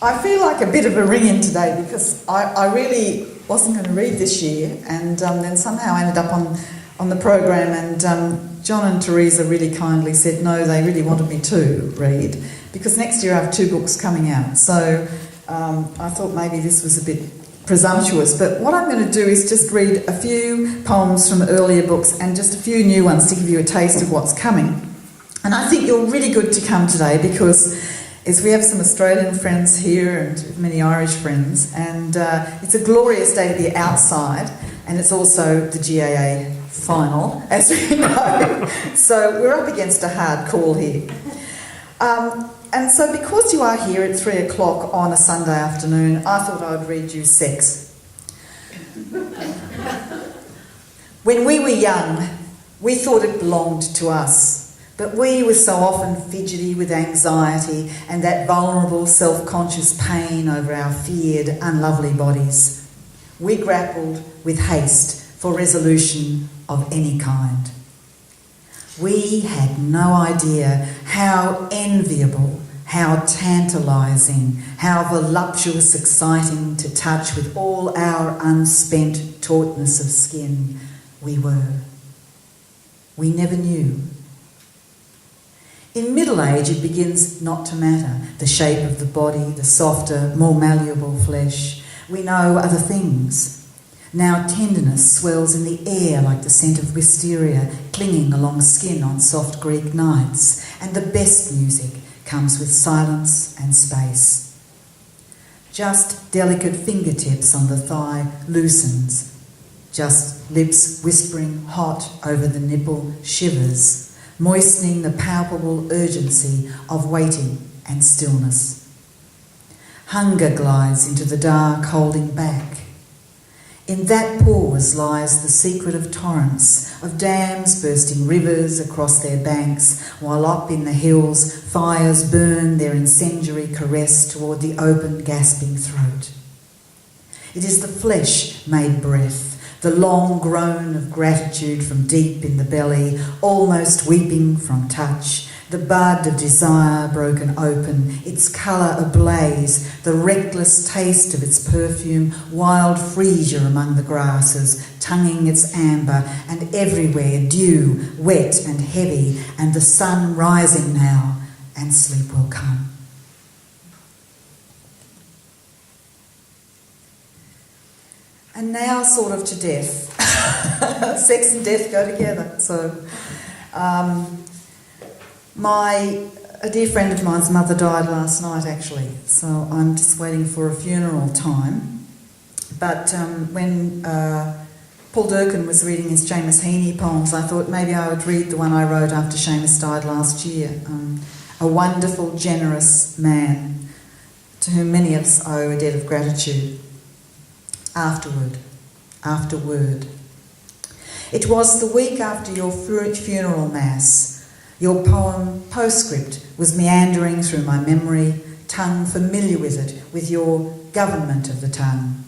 I feel like a bit of a ring-in today because I really wasn't going to read this year, and then somehow I ended up on the program, and John and Teresa really kindly said no, they really wanted me to read, because next year I have 2 books coming out. So I thought maybe this was a bit presumptuous, but what I'm going to do is just read a few poems from earlier books and just a few new ones to give you a taste of what's coming. And I think you're really good to come today because we have some Australian friends here and many Irish friends, and it's a glorious day to be outside, and it's also the GAA final, as we know. So we're up against a hard call here. And so because you are here at 3 o'clock on a Sunday afternoon, I thought I'd read you Sex. When we were young, we thought it belonged to us. But we were so often fidgety with anxiety and that vulnerable self-conscious pain over our feared, unlovely bodies. We grappled with haste for resolution of any kind. We had no idea how enviable, how tantalising, how voluptuous exciting to touch with all our unspent tautness of skin we were. We never knew. In middle age, it begins not to matter, the shape of the body, the softer, more malleable flesh. We know other things. Now tenderness swells in the air like the scent of wisteria, clinging along skin on soft Greek nights, and the best music comes with silence and space. Just delicate fingertips on the thigh loosens, just lips whispering hot over the nipple shivers, moistening the palpable urgency of waiting and stillness. Hunger glides into the dark, holding back. In that pause lies the secret of torrents, of dams bursting rivers across their banks, while up in the hills fires burn their incendiary caress toward the open, gasping throat. It is the flesh made breath, the long groan of gratitude from deep in the belly, almost weeping from touch, the bud of desire broken open, its colour ablaze, the reckless taste of its perfume, wild freesia among the grasses, tonguing its amber, and everywhere dew, wet and heavy, and the sun rising now, and sleep will come. And now sort of to death. Sex and death go together. So a dear friend of mine's mother died last night, actually, so I'm just waiting for a funeral time. But when Paul Durkin was reading his Seamus Heaney poems, I thought maybe I would read the one I wrote after Seamus died last year. A wonderful, generous man to whom many of us owe a debt of gratitude. Afterward. It was the week after your funeral mass. Your poem Postscript was meandering through my memory, tongue familiar with it, with your government of the tongue.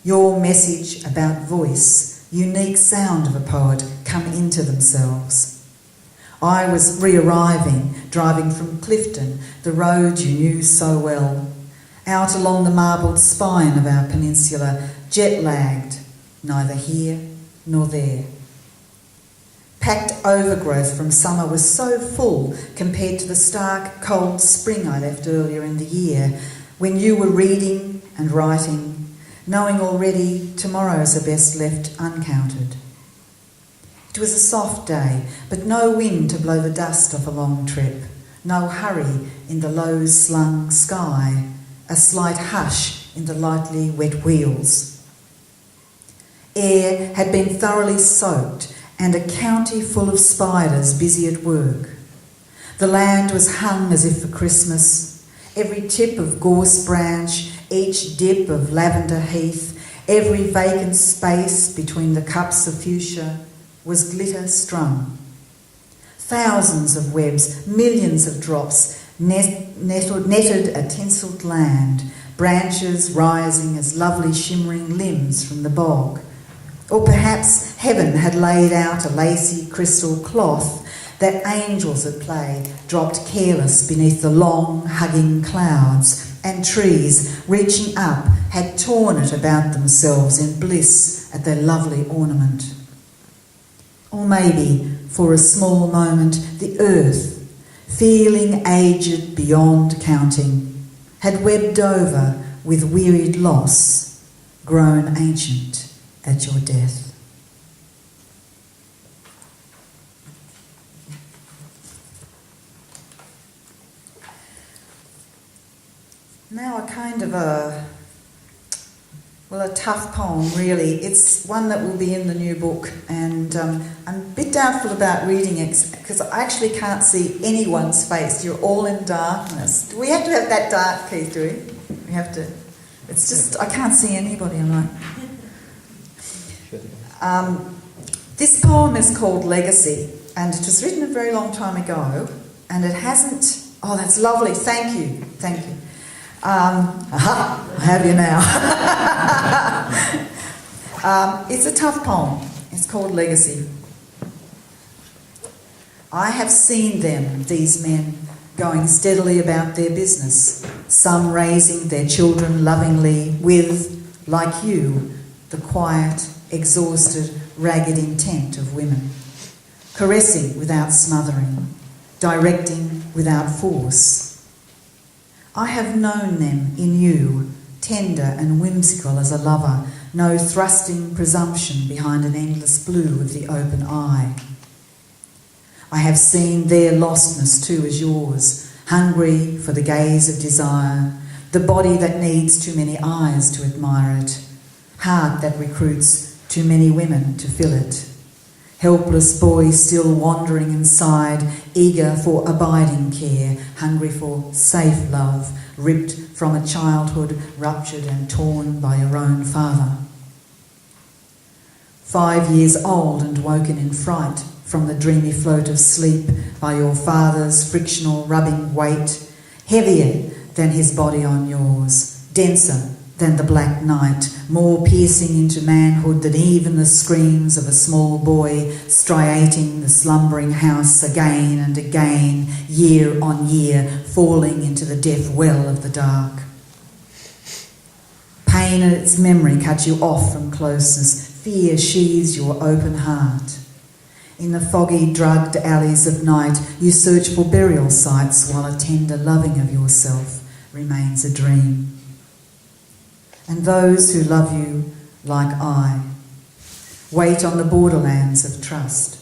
Your message about voice, unique sound of a poet come into themselves. I was re-arriving, driving from Clifden, the road you knew so well, out along the marbled spine of our peninsula, jet-lagged, neither here nor there. Packed overgrowth from summer was so full compared to the stark, cold spring I left earlier in the year, when you were reading and writing, knowing already tomorrows are best left uncounted. It was a soft day, but no wind to blow the dust off a long trip, no hurry in the low-slung sky, a slight hush in the lightly wet wheels. Air had been thoroughly soaked, and a county full of spiders busy at work. The land was hung as if for Christmas, every tip of gorse branch, each dip of lavender heath, every vacant space between the cups of fuchsia was glitter strung. Thousands of webs, millions of drops netted a tinselled land, branches rising as lovely shimmering limbs from the bog. Or perhaps heaven had laid out a lacy crystal cloth that angels at play dropped careless beneath the long, hugging clouds, and trees, reaching up, had torn it about themselves in bliss at their lovely ornament. Or maybe, for a small moment, the earth, feeling aged beyond counting, had webbed over with wearied loss, grown ancient at your death. Now a kind of a tough poem really. It's one that will be in the new book, and I'm a bit doubtful about reading it because I actually can't see anyone's face. You're all in darkness. Do we have to have that dark, Keith, do we? We have to. It's just, I can't see anybody, I'm like... This poem is called Legacy, and it was written a very long time ago, and it hasn't... Oh, that's lovely, thank you. I have you now. It's a tough poem. It's called Legacy. I have seen them, these men, going steadily about their business, some raising their children lovingly with, like you, the quiet, exhausted, ragged intent of women, caressing without smothering, directing without force. I have known them in you, tender and whimsical as a lover, no thrusting presumption behind an endless blue of the open eye. I have seen their lostness too as yours, hungry for the gaze of desire, the body that needs too many eyes to admire it, heart that recruits too many women to fill it. Helpless boy still wandering inside, eager for abiding care, hungry for safe love, ripped from a childhood ruptured and torn by your own father. 5 years old and woken in fright from the dreamy float of sleep by your father's frictional rubbing weight, heavier than his body on yours, denser than the black night, more piercing into manhood than even the screams of a small boy striating the slumbering house again and again, year on year, falling into the deaf well of the dark. Pain and its memory cut you off from closeness, fear sheathes your open heart. In the foggy, drugged alleys of night, you search for burial sites while a tender loving of yourself remains a dream. And those who love you like I wait on the borderlands of trust,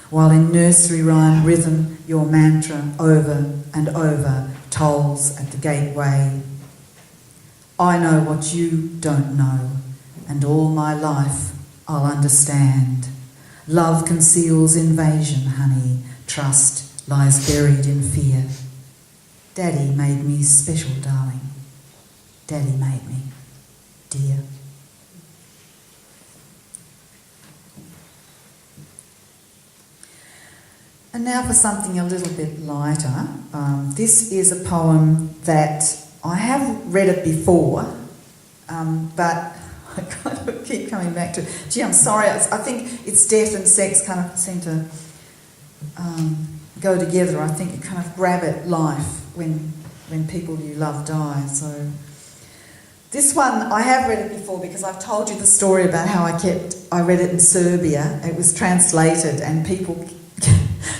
while in nursery rhyme rhythm your mantra over and over tolls at the gateway. I know what you don't know, and all my life I'll understand. Love conceals invasion, honey. Trust lies buried in fear. Daddy made me special, darling. Daddy made me. Dear. And now for something a little bit lighter. This is a poem that I have read it before, but I kind of keep coming back to it. Gee, I'm sorry, I think it's death and sex kind of seem to go together. I think you kind of grab at life when people you love die. So this one, I have read it before because I've told you the story about how I read it in Serbia. It was translated and people,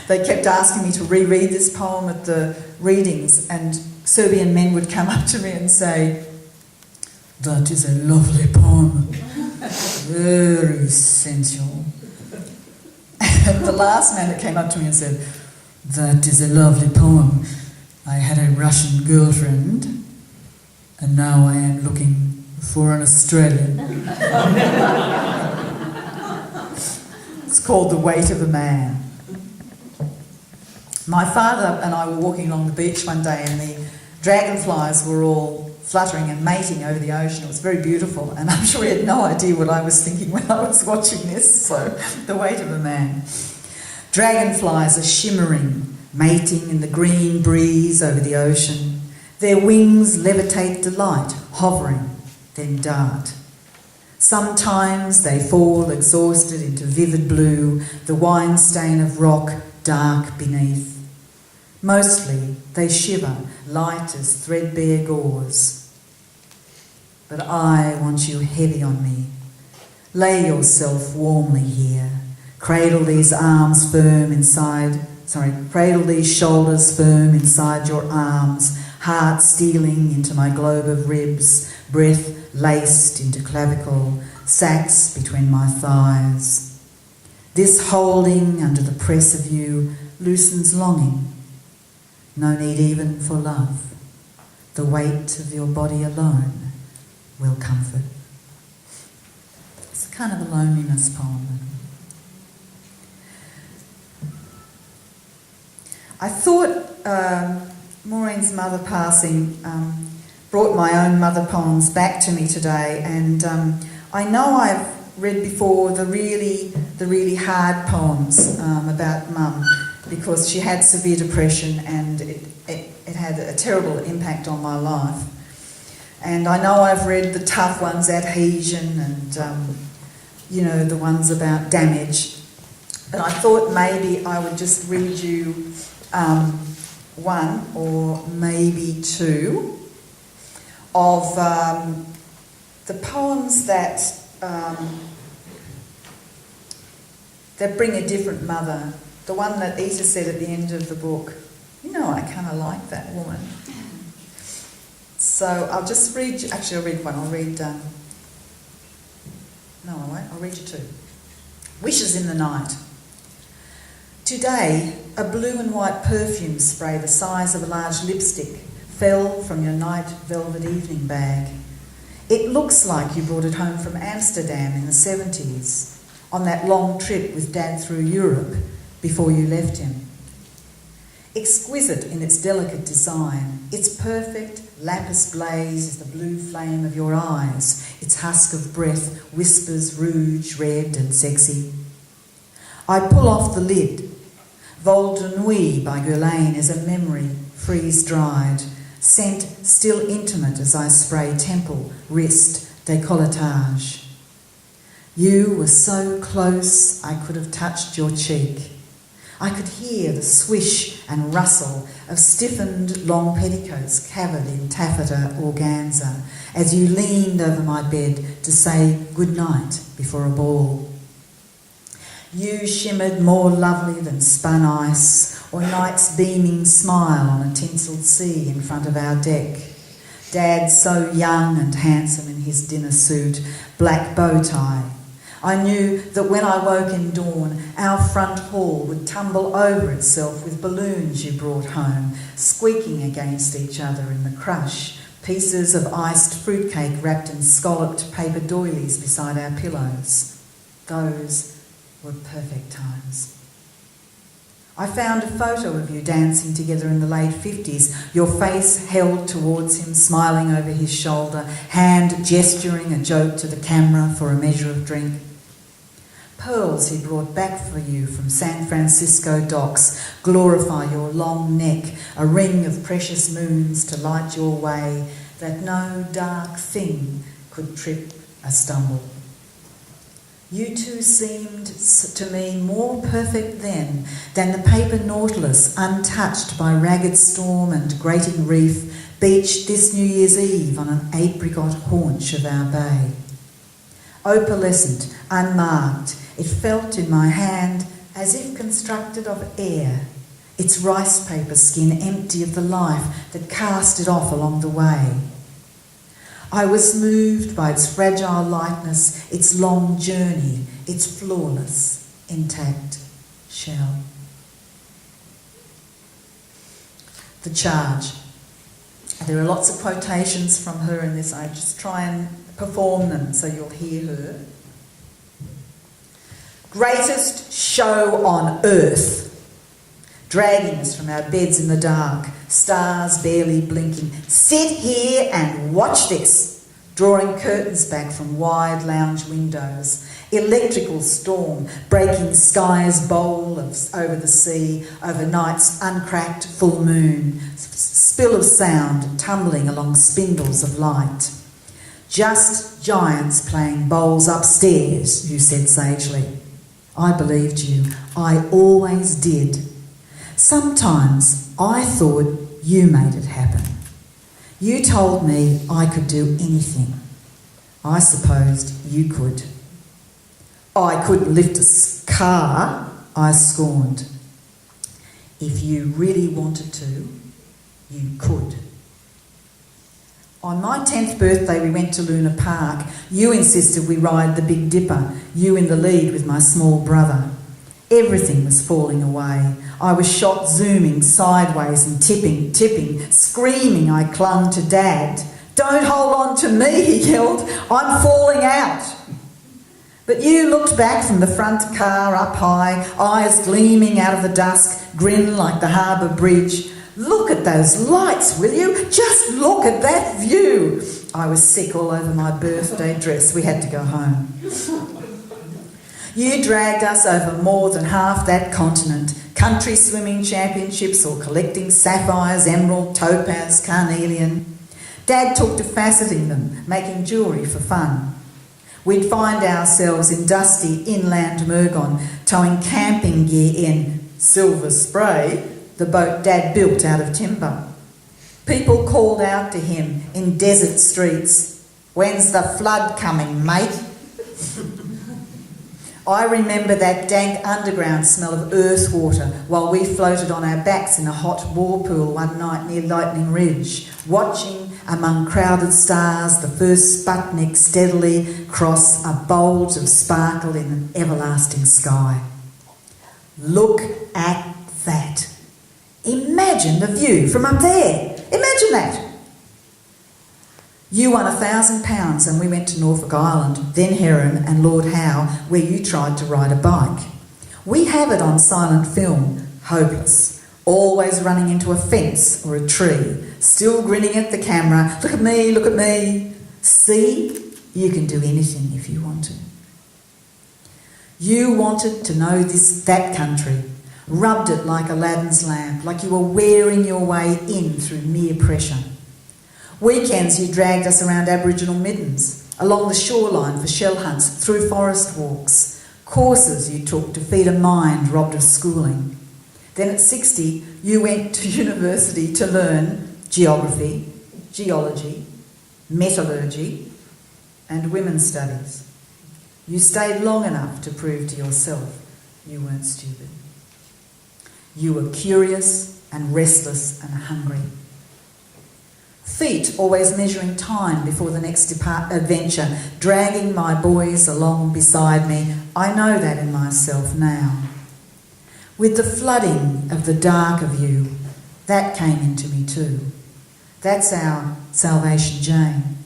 they kept asking me to reread this poem at the readings, and Serbian men would come up to me and say, "That is a lovely poem, very sensual." And the last man that came up to me and said, "That is a lovely poem. I had a Russian girlfriend, and now I am looking for an Australian." It's called The Weight of a Man. My father and I were walking along the beach one day, and the dragonflies were all fluttering and mating over the ocean. It was very beautiful, and I'm sure he had no idea what I was thinking when I was watching this. So, The Weight of a Man. Dragonflies are shimmering, mating in the green breeze over the ocean. Their wings levitate delight, hovering, then dart. Sometimes they fall exhausted into vivid blue, the wine stain of rock dark beneath. Mostly they shiver, light as threadbare gauze. But I want you heavy on me. Lay yourself warmly here. Cradle these arms firm inside, cradle these shoulders firm inside your arms, heart stealing into my globe of ribs, breath laced into clavicle, sacs between my thighs. This holding under the press of you loosens longing. No need even for love. The weight of your body alone will comfort. It's kind of a loneliness poem. I thought Maureen's mother passing brought my own mother poems back to me today, and I know I've read before the really hard poems about Mum, because she had severe depression and it had a terrible impact on my life. And I know I've read the tough ones, Adhesion, and the ones about damage. But I thought maybe I would just read you one or maybe two of the poems that bring a different mother. The one that Ita said at the end of the book, I kind of like that woman. So I'll just read you, actually I'll read one, I'll read, no I won't, I'll read you two. Wishes in the Night. Today, a blue and white perfume spray the size of a large lipstick fell from your night velvet evening bag. It looks like you brought it home from Amsterdam in the 70s, on that long trip with Dad through Europe before you left him. Exquisite in its delicate design, its perfect lapis blaze is the blue flame of your eyes. Its husk of breath whispers rouge, red and sexy. I pull off the lid. Vol de Nuit by Guerlain is a memory, freeze-dried, scent still intimate as I spray temple, wrist, décolletage. You were so close I could have touched your cheek. I could hear the swish and rustle of stiffened long petticoats covered in taffeta organza as you leaned over my bed to say good night before a ball. You shimmered more lovely than spun ice or night's beaming smile on a tinselled sea in front of our deck. Dad so young and handsome in his dinner suit, black bow tie. I knew that when I woke in dawn, our front hall would tumble over itself with balloons you brought home, squeaking against each other in the crush, pieces of iced fruitcake wrapped in scalloped paper doilies beside our pillows. Those were perfect times. I found a photo of you dancing together in the late 50s, your face held towards him, smiling over his shoulder, hand gesturing a joke to the camera for a measure of drink. Pearls he brought back for you from San Francisco docks glorify your long neck, a ring of precious moons to light your way, that no dark thing could trip a stumble. You two seemed to me more perfect then than the paper nautilus, untouched by ragged storm and grating reef, beached this New Year's Eve on an apricot haunch of our bay. Opalescent, unmarked, it felt in my hand as if constructed of air, its rice paper skin empty of the life that cast it off along the way. I was moved by its fragile lightness, its long journey, its flawless, intact shell. The Charge. There are lots of quotations from her in this. I just try and perform them so you'll hear her. Greatest show on earth. Dragging us from our beds in the dark, stars barely blinking. Sit here and watch this. Drawing curtains back from wide lounge windows. Electrical storm breaking sky's bowl over the sea, over night's uncracked full moon. Spill of sound tumbling along spindles of light. Just giants playing bowls upstairs, you said sagely. I believed you. I always did. Sometimes I thought you made it happen. You told me I could do anything. I supposed you could. I couldn't lift a car, I scorned. If you really wanted to, you could. On my 10th birthday, we went to Luna Park. You insisted we ride the Big Dipper, you in the lead with my small brother. Everything was falling away. I was shot zooming sideways and tipping, screaming. I clung to Dad. Don't hold on to me, he yelled. I'm falling out. But you looked back from the front car up high, eyes gleaming out of the dusk, grin like the harbour bridge. Look at those lights, will you? Just look at that view. I was sick all over my birthday dress. We had to go home. You dragged us over more than half that continent. Country swimming championships or collecting sapphires, emerald, topaz, carnelian. Dad took to faceting them, making jewellery for fun. We'd find ourselves in dusty inland Murgon, towing camping gear in Silver Spray, the boat Dad built out of timber. People called out to him in desert streets, "When's the flood coming, mate?" I remember that dank underground smell of earth water while we floated on our backs in a hot war pool one night near Lightning Ridge, watching among crowded stars the first Sputnik steadily cross a bulge of sparkle in an everlasting sky. Look at that. Imagine the view from up there. Imagine that. You won £1,000 and we went to Norfolk Island, then Heron and Lord Howe, where you tried to ride a bike. We have it on silent film, hopeless, always running into a fence or a tree, still grinning at the camera, look at me, look at me. See, you can do anything if you want to. You wanted to know that country, rubbed it like Aladdin's lamp, like you were wearing your way in through mere pressure. Weekends you dragged us around Aboriginal middens, along the shoreline for shell hunts, through forest walks, courses you took to feed a mind robbed of schooling. Then at 60 you went to university to learn geography, geology, metallurgy and women's studies. You stayed long enough to prove to yourself you weren't stupid. You were curious and restless and hungry. Feet always measuring time before the next adventure, dragging my boys along beside me. I know that in myself now. With the flooding of the dark of you, that came into me too. That's our Salvation Jane.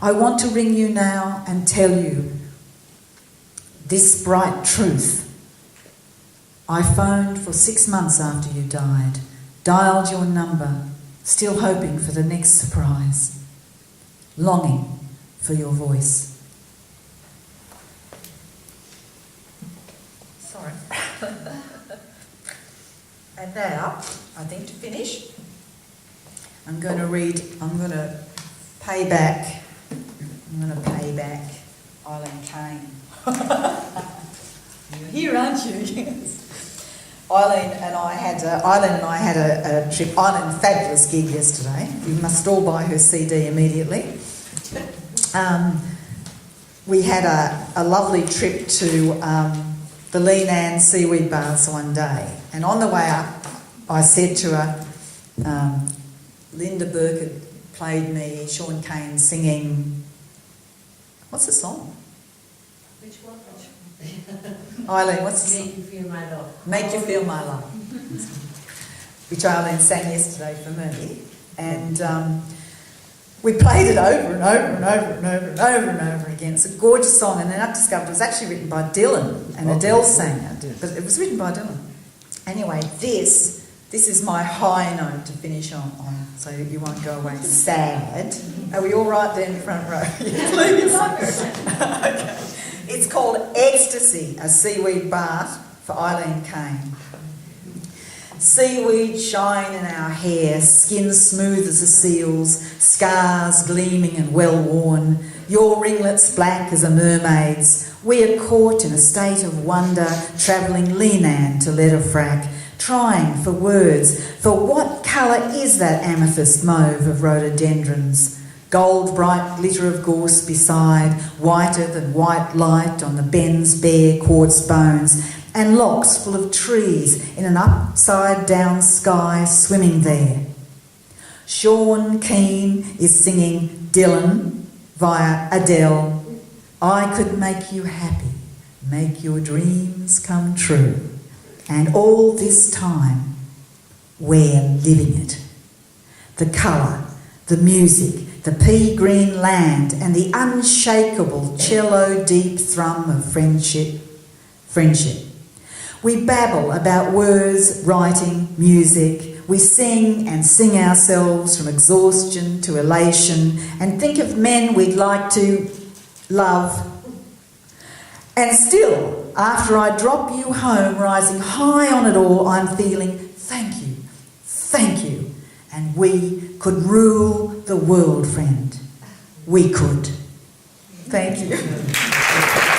I want to ring you now and tell you this bright truth. I phoned for 6 months after you died, dialed your number, still hoping for the next surprise, longing for your voice. Sorry. And now, I think to finish, I'm going to pay back Eileen Kane. You're here, aren't you? Yes. Eileen and I had a trip. Eileen, fabulous gig yesterday. You mst all buy her CD immediately. We had a lovely trip to the Leenan seaweed baths one day, and on the way up, I said to her, Linda Burke had played me Sean Kane singing. What's the song? Which one? Eileen, what's the song? Make You Feel My Love. Make You Feel My Love. Which Eileen sang yesterday for me. And we played it over and over and over and over and over and over again. It's a gorgeous song, and then I discovered it was actually written by Dylan, and Adele sang it, but it was written by Dylan. Anyway, this is my high note to finish on so that you won't go away sad. Are we all right there in the front row? Please. Okay. It's called Ecstasy, a seaweed bath for Eileen Kane. Seaweed shine in our hair, skin smooth as a seal's, scars gleaming and well worn, your ringlets black as a mermaid's. We are caught in a state of wonder, travelling Leenan to Letterfrack, trying for words. For what colour is that amethyst mauve of rhododendrons? Gold bright glitter of gorse beside, whiter than white light on the ben's bare quartz bones, and locks full of trees in an upside down sky swimming there. Sean Keane is singing Dylan via Adele. I could make you happy, make your dreams come true. And all this time, we're living it. The colour, the music, the pea green land, and the unshakable cello deep thrum of friendship. We babble about words, writing, music. We sing and sing ourselves from exhaustion to elation and think of men we'd like to love. And still, after I drop you home, rising high on it all, I'm feeling thank you. And we could rule the world, friend. We could. Thank you.